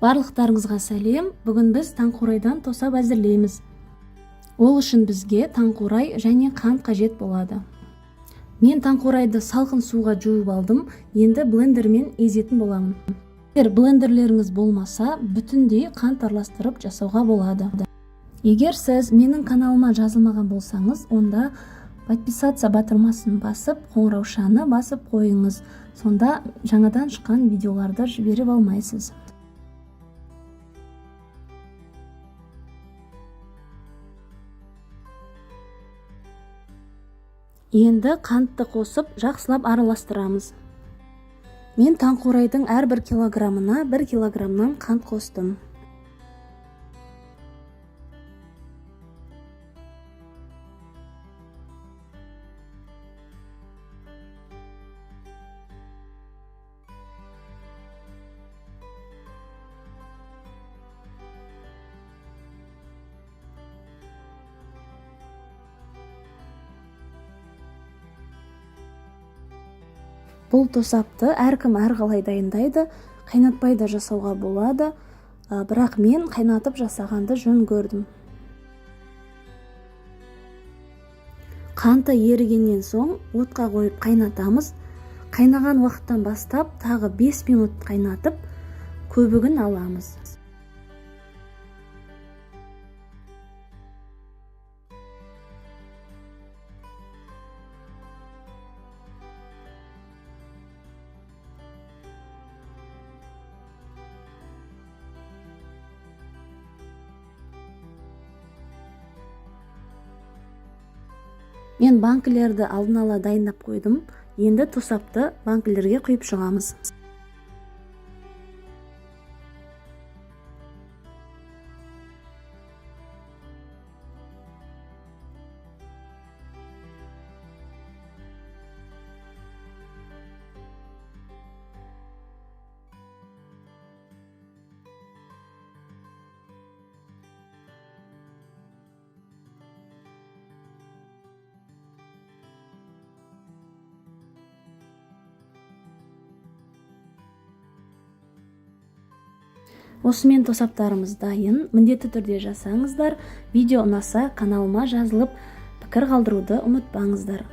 Барлықтарыңызға сәлем. Бүгін біз таңқурайдан тосап әзірлейміз. Ол үшін бізге таңқурай және қант қажет болады. Мен таңқурайды салқын суға жуып алдым. Енді блендермен езетін боламын. Егер блендерлеріңіз болмаса, бүтіндей қант араластырып жасауға болады. Егер сіз менің каналыма жазылмаған болсаңыз, онда подписаться батырмасын басып, қоңыраушаны басып қойыңыз. Сонда жаңадан шыққан видеоларды жіберіп алмайсыз. Енді қантты қосып, жақсылап араластырамыз. Мен таңқурайдың әрбір килограммына 1 килограммнан қант қостым. Бұл тосапты әркім әрқалай дайындайды, қайнатпай да жасауға болады, бірақ мен қайнатып жасағанды жөн көрдім. Қанты ерігеннен соң отқа қойып қайнатамыз. Қайнаған уақыттан бастап тағы 5 минут қайнатып, көбігін аламыз. Мен банкілерді алдын ала дайындап қойдым. Енді тосапты банкілерге құйып шығамыз. Осымен тосаптарымыз дайын. Міндетті түрде жасаңыздар. Видео ұнаса каналыма жазылып, пікір қалдыруды ұмытпаңыздар.